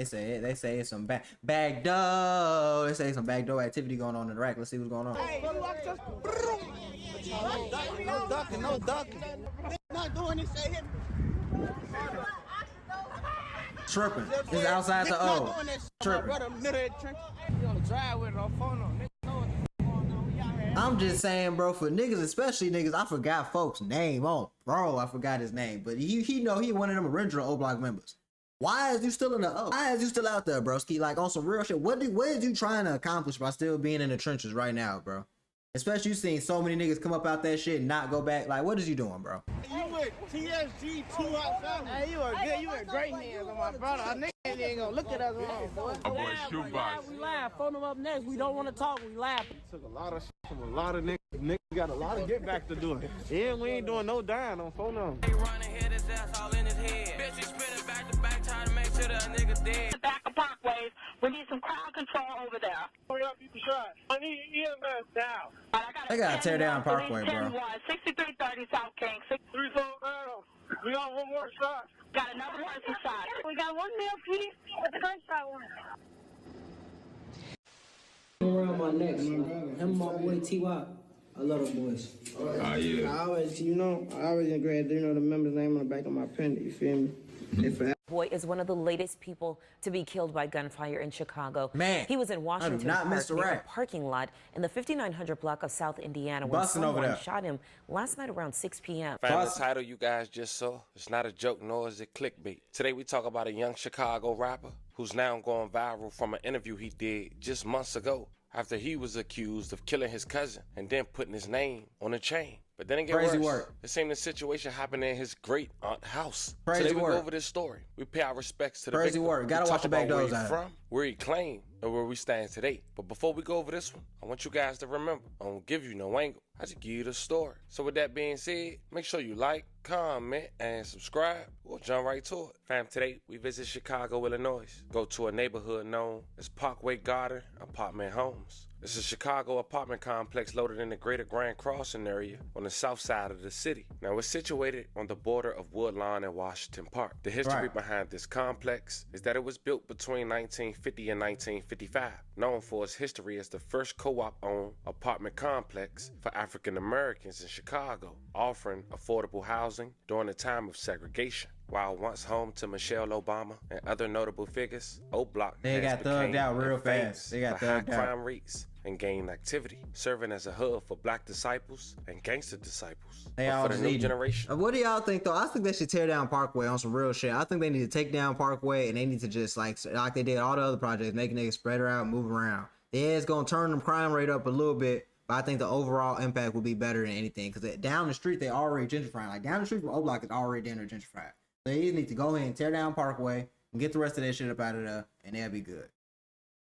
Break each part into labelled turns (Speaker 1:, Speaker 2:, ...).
Speaker 1: They say it's some backdoor. They say some backdoor activity going on in the rack. Let's see what's going on.
Speaker 2: Hey, you watch us. No ducking, no ducking. Not doing this shit. Hit me.
Speaker 1: Tripping. This is outside the O. Tripping. I'm just saying, bro, for niggas, especially niggas, I forgot folks' name. Oh, bro, I forgot his name. But he know he one of them original Oblcok members. Why is you still in the O? Why is you still out there, broski? Like on some real shit. What is you trying to accomplish by still being in the trenches right now, bro? Especially you seeing so many niggas come up out that shit and not go back. Like, what is you doing, bro?
Speaker 2: You with TSG 2 Hot Family. Hey, you are good. You in great hands on my brother. Our niggas ain't gonna look at us wrong, boy.
Speaker 3: We laugh. Phone them up next. We don't want to talk. We laugh.
Speaker 2: Took a lot of shit from a lot of niggas. Niggas got a lot of get back to do. Yeah, we ain't doing no dying on phone them.
Speaker 4: He running, hit his ass all in his head. Bitch, he spinning back to back, trying to make sure that a nigga dead.
Speaker 5: Back of Parkway, we need some crowd control over there.
Speaker 2: Hurry up, you shot. I need EMS down.
Speaker 1: They gotta tear down Parkway, bro.
Speaker 5: 6330 South King.
Speaker 2: 3-4 down. We got one more shot.
Speaker 5: Got another person shot. We got one male piece with the gunshot wound.
Speaker 6: Around my neck, him and my boy T.Y. I love them boys.
Speaker 2: Yeah. I always engraved, the member's name on the back of my pen, you feel me?
Speaker 7: Boy is one of the latest people to be killed by gunfire in Chicago.
Speaker 1: Man,
Speaker 7: he was in Washington
Speaker 1: not
Speaker 7: Park near a parking lot in the 5900 block of South Indiana when someone shot him last night around 6 p.m.
Speaker 4: Found the title you guys just saw. It's not a joke, nor is it clickbait. Today we talk about a young Chicago rapper who's now going viral from an interview he did just months ago after he was accused of killing his cousin and then putting his name on a chain. But then it get worse. The same situation happened in his great aunt house. Today we go over this story. We pay our respects to the victim.
Speaker 1: Gotta watch the back doors out.
Speaker 4: From, where he claimed, and where we stand today. But before we go over this one, I want you guys to remember, I don't give you no angle. I just give you the story. So with that being said, make sure you like, comment, and subscribe. We'll jump right to it. Fam, today we visit Chicago, Illinois. Go to a neighborhood known as Parkway Gardens apartment homes. It's a Chicago apartment complex located in the greater Grand Crossing area on the south side of the city. Now, it's situated on the border of Woodlawn and Washington Park. The history behind this complex is that it was built between 1950 and 1955, known for its history as the first co-op-owned apartment complex for African Americans in Chicago, offering affordable housing during the time of segregation. While once home to Michelle Obama and other notable figures, Oblcok
Speaker 1: got thugged out real fast. They got thugged out.
Speaker 4: Crime rates and gang activity, serving as a hub for black disciples and gangster disciples.
Speaker 1: They all
Speaker 4: for the new generation.
Speaker 1: What do y'all think though? I think they should tear down Parkway on some real shit. I think they need to take down Parkway and they need to just like they did all the other projects, make niggas spread her out, move around. Yeah, it's gonna turn the crime rate up a little bit, but I think the overall impact will be better than anything. Because down the street they already gentrifying. Like down the street from Oblcok is already down there gentrified. So they need to go ahead and tear down Parkway and get the rest of that shit up out of there, and they'll be good.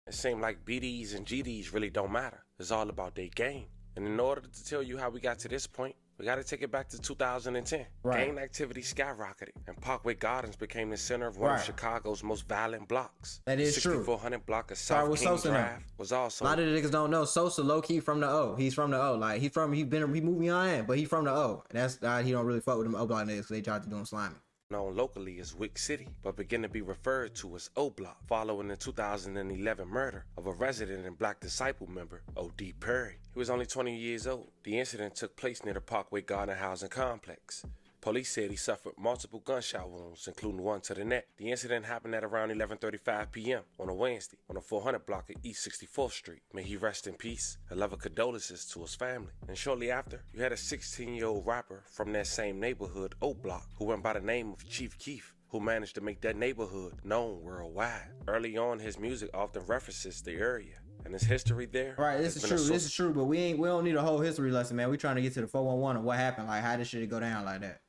Speaker 4: It seemed like BDs and GDs really don't matter. It's all about their game. And in order to tell you how we got to this point, we got to take it back to 2010. Gang activity skyrocketed, and Parkway Gardens became the center of one of Chicago's most violent blocks.
Speaker 1: That is true.
Speaker 4: 6400 block of South King Drive was also.
Speaker 1: A lot of the niggas don't know Sosa low key from the O. He's from the O. Like he moved beyond, but he from the O. And that's he don't really fuck with them Oblcok niggas because they tried to do him slimy.
Speaker 4: Known locally as Wick City, but began to be referred to as Oblcok, following the 2011 murder of a resident and black disciple member, O.D. Perry. He was only 20 years old. The incident took place near the Parkway Garden housing complex. Police said he suffered multiple gunshot wounds, including one to the neck. The incident happened at around 11:35 p.m. on a Wednesday on the 400 block of East 64th Street. May he rest in peace. A love of condolences to his family. And shortly after, you had a 16-year-old rapper from that same neighborhood, Oblcok, who went by the name of Chief Keef, who managed to make that neighborhood known worldwide. Early on, his music often references the area. And his history there.
Speaker 1: Right, this is true. This is true, but we don't need a whole history lesson, man. We trying to get to the 411 of what happened. Like, how did shit go down like that?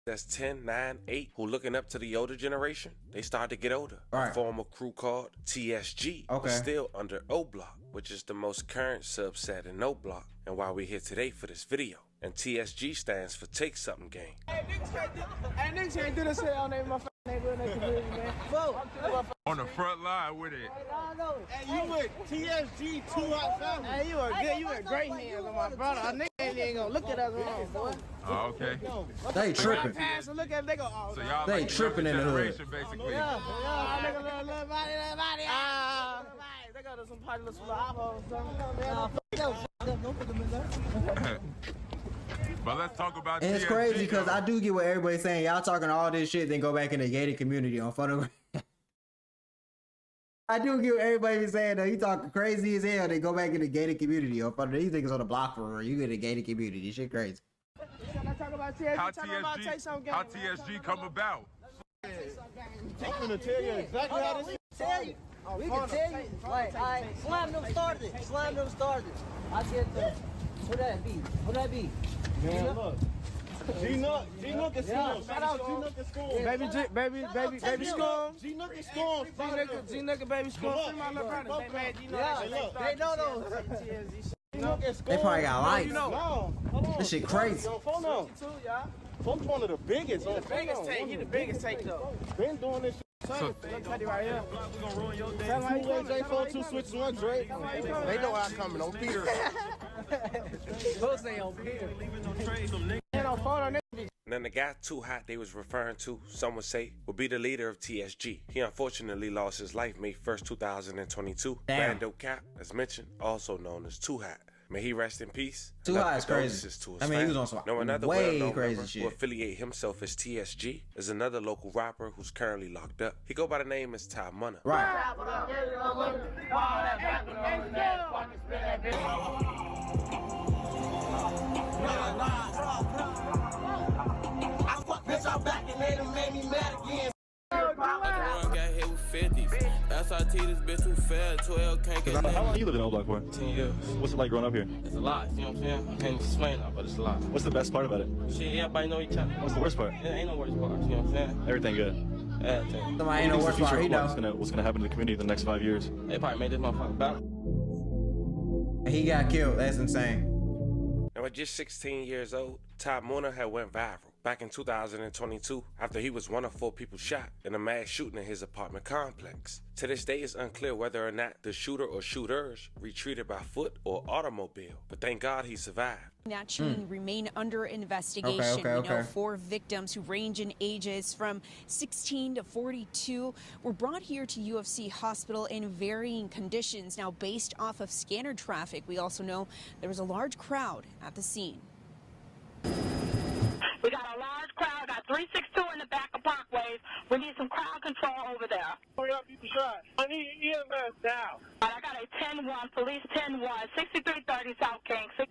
Speaker 4: That's 10, 9, 8 who looking up to the older generation. They start to get older. A former crew called TSG was still under Oblcok, which is the most current subset in Oblcok, and why we're here today for this video. And TSG stands for Take Something Gang.
Speaker 2: Hey, niggas can't do this shit on their
Speaker 8: On the front line with it.
Speaker 2: Hey, you with TSG 2 hot family. Hey, you are good. You in great hands on my brother. A nigga ain't gonna look at us wrong, boy.
Speaker 8: Oh, okay.
Speaker 1: They tripping.
Speaker 2: Pass and look at they go. Oh,
Speaker 8: So y'all
Speaker 1: They
Speaker 8: like
Speaker 1: tripping in the hood.
Speaker 8: basically.
Speaker 2: yeah. Nigga, little body. They got some party, little eyeballs or something.
Speaker 8: But let's talk about
Speaker 1: And it's
Speaker 8: TSG,
Speaker 1: crazy because
Speaker 8: though.
Speaker 1: I do get what everybody's saying. Y'all talking all this shit, then go back in the gated community on photograph. I do get what everybody saying though. You talking crazy as hell. They go back in the gated community on photograph. These niggas on the block for real. You get a gated community. Shit crazy.
Speaker 8: How TSG come about?
Speaker 2: I'm gonna tell you exactly how this
Speaker 6: Tell you. We can tell you. Like, I slam them started. I get the. Who that be?
Speaker 2: Man, look. G-Nook is school. Shout out G-Nook is school. Baby school. G-Nook is school. G-Nook and baby school. Free my little brother. They mad G-Nook.
Speaker 6: They know those.
Speaker 2: G-Nook is school.
Speaker 1: They probably got lights.
Speaker 2: No, hold on.
Speaker 1: This shit crazy.
Speaker 2: Phone on. Folks one of the biggest. The biggest take. He the biggest take though. Been doing this shit.
Speaker 8: So,
Speaker 2: Right here. We gonna ruin your day. J4 2 switches 1 Drake. They know I'm coming on Peter.
Speaker 6: Those they on Peter.
Speaker 4: And then the guy Too Hot they was referring to, some would say, would be the leader of TSG. He unfortunately lost his life May 1st, 2022.
Speaker 1: Damn.
Speaker 4: Oblcok, as mentioned, also known as Too Hot. May he rest in peace.
Speaker 1: Too Hot is crazy.
Speaker 4: Condolences to his
Speaker 1: I mean, he was
Speaker 4: family.
Speaker 1: on some
Speaker 4: Another
Speaker 1: way
Speaker 4: well-known
Speaker 1: crazy
Speaker 4: member
Speaker 1: shit.
Speaker 4: who affiliate himself as TSG is another local rapper who's currently locked up. He go by the name as Ty Munna.
Speaker 1: Right.
Speaker 9: Got hit with 50s. SRT, this bitch too fat. 12 can't get
Speaker 10: How long you lived in Oblcok for?
Speaker 9: 10 years.
Speaker 10: What's it like growing up here?
Speaker 9: It's a lot, you know what I'm saying? I can't explain that, but it's a lot.
Speaker 10: What's the best part about it?
Speaker 9: Shit, everybody know each other.
Speaker 10: What's the worst part?
Speaker 9: It ain't no worst part, you know what I'm saying?
Speaker 10: Everything good.
Speaker 9: Everything.
Speaker 1: Somebody ain't no worse part. He
Speaker 10: What's
Speaker 1: know.
Speaker 10: gonna happen to the community in the next 5 years?
Speaker 9: They probably made this motherfucker better.
Speaker 1: He got killed. That's insane.
Speaker 4: Now at just 16 years old, Ty Munna had went viral back in 2022 after he was one of 4 people shot in a mass shooting in his apartment complex. To this day, it's unclear whether or not the shooter or shooters retreated by foot or automobile, but thank God he survived.
Speaker 11: Actually remain under investigation.
Speaker 1: Okay.
Speaker 11: We know 4 victims who range in ages from 16 to 42 were brought here to UFC Hospital in varying conditions. Now, based off of scanner traffic, we also know there was a large crowd at the scene.
Speaker 5: We got a large crowd. Got 362 in the back of Parkways. We need some crowd control over there.
Speaker 2: Hurry up, you shot. I need EMS down.
Speaker 5: All right, I got a 10-1, police 10-1, 6330 South King.
Speaker 2: 3-4.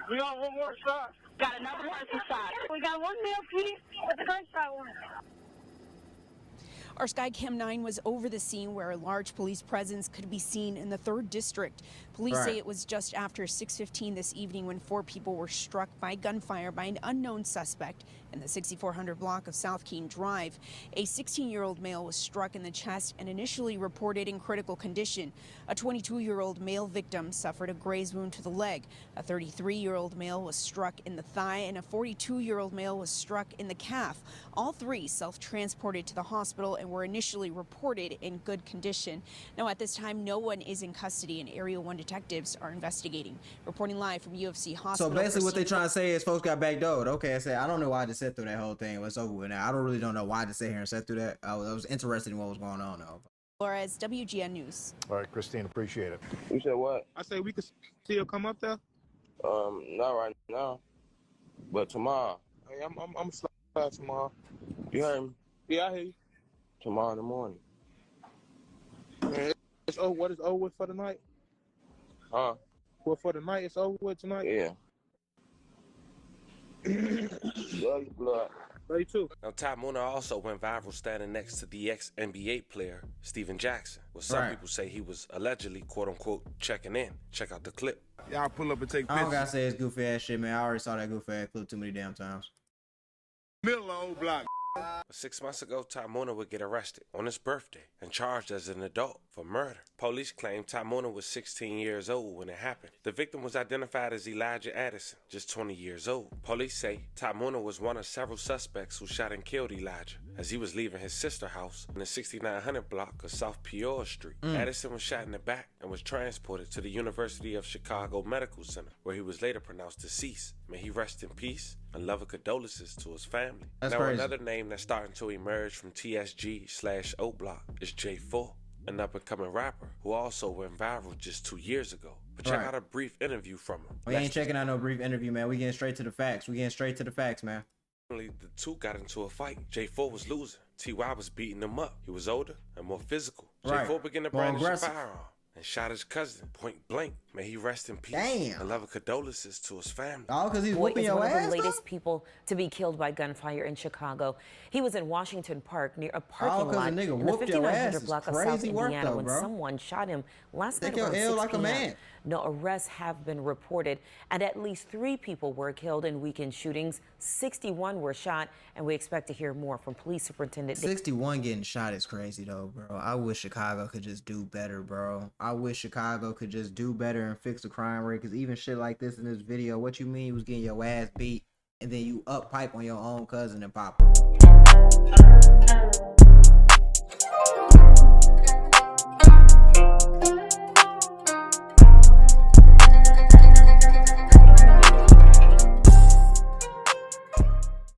Speaker 2: We got one more shot.
Speaker 5: Got another person shot. We got one male police with a gunshot wound.
Speaker 11: Our Skycam 9 was over the scene where a large police presence could be seen in the 3rd District. Police say it was just after 6:15 this evening when 4 people were struck by gunfire by an unknown suspect in the 6400 block of South Keene Drive. A 16-year-old male was struck in the chest and initially reported in critical condition. A 22-year-old male victim suffered a graze wound to the leg. A 33-year-old male was struck in the thigh, and a 42-year-old male was struck in the calf. All 3 self-transported to the hospital and were initially reported in good condition. Now, at this time, no one is in custody, and Area 1 detectives are investigating. Reporting live from UFC Hospital.
Speaker 1: So basically what they trying to say is folks got backdoored. Okay, I don't know why I just sat through that whole thing. It's over with now. I don't know why I just sit here and sat through that. I was interested in what was going on though.
Speaker 11: Flores, WGN News.
Speaker 12: All right, Christine, appreciate it.
Speaker 13: You said what?
Speaker 2: I say we could still come up there.
Speaker 13: Not right now, but tomorrow.
Speaker 2: Hey, I'm slide tomorrow.
Speaker 13: You heard me?
Speaker 2: Yeah, I hear you.
Speaker 13: Tomorrow in the morning.
Speaker 2: Man, it's over. What is over with for the night?
Speaker 13: Huh?
Speaker 2: Well, for the night, it's over with tonight.
Speaker 13: Yeah. Love you, blood.
Speaker 2: Love you too.
Speaker 4: Now, Ty Munna also went viral standing next to the ex-NBA player, Steven Jackson, where some people say he was allegedly, quote-unquote, checking in. Check out the clip.
Speaker 8: Y'all pull up and take
Speaker 1: I
Speaker 8: pictures.
Speaker 1: don't gotta say it's goofy ass shit, man. I already saw that goofy ass clip too many damn times.
Speaker 8: Middle of Oblcok.
Speaker 4: 6 months ago, Ty Munna would get arrested on his birthday and charged as an adult for murder. Police claim Ty Munna was 16 years old when it happened. The victim was identified as Elijah Addison, just 20 years old. Police say Ty Munna was one of several suspects who shot and killed Elijah. as he was leaving his sister house in the 6900 block of South Peoria Street. Addison was shot in the back and was transported to the University of Chicago Medical Center, where he was later pronounced deceased. May he rest in peace, and love and condolences to his family.
Speaker 1: That's
Speaker 4: now
Speaker 1: crazy.
Speaker 4: Another name that's starting to emerge from TSG/Oblcok is J4, an up-and-coming rapper who also went viral just 2 years ago. But check out a brief interview from him.
Speaker 1: We ain't checking out no brief interview, man. We getting straight to the facts. Man.
Speaker 4: The two got into a fight. J4 was losing. TY was beating him up. He was older and more physical. J4 began to brandish a firearm and shot his cousin point blank. May he rest in peace.
Speaker 1: Damn.
Speaker 4: And love and condolences to his family.
Speaker 1: All because he's
Speaker 7: Boy
Speaker 1: whooping
Speaker 7: is
Speaker 1: your
Speaker 7: one
Speaker 1: ass,
Speaker 7: of the latest people to be killed by gunfire in Chicago. He was in Washington Park near a parking lot in the 5900 block of South Indiana when someone shot him last night around 6 p.m. No arrests have been reported, and at least 3 people were killed in weekend shootings. 61 were shot, and we expect to hear more from Police Superintendent.
Speaker 1: 61 getting shot is crazy, though, bro. I wish Chicago could just do better, bro. I wish Chicago could just do better and fix the crime rate, because even shit like this in this video, what you mean you was getting your ass beat, and then you up pipe on your own cousin and pop.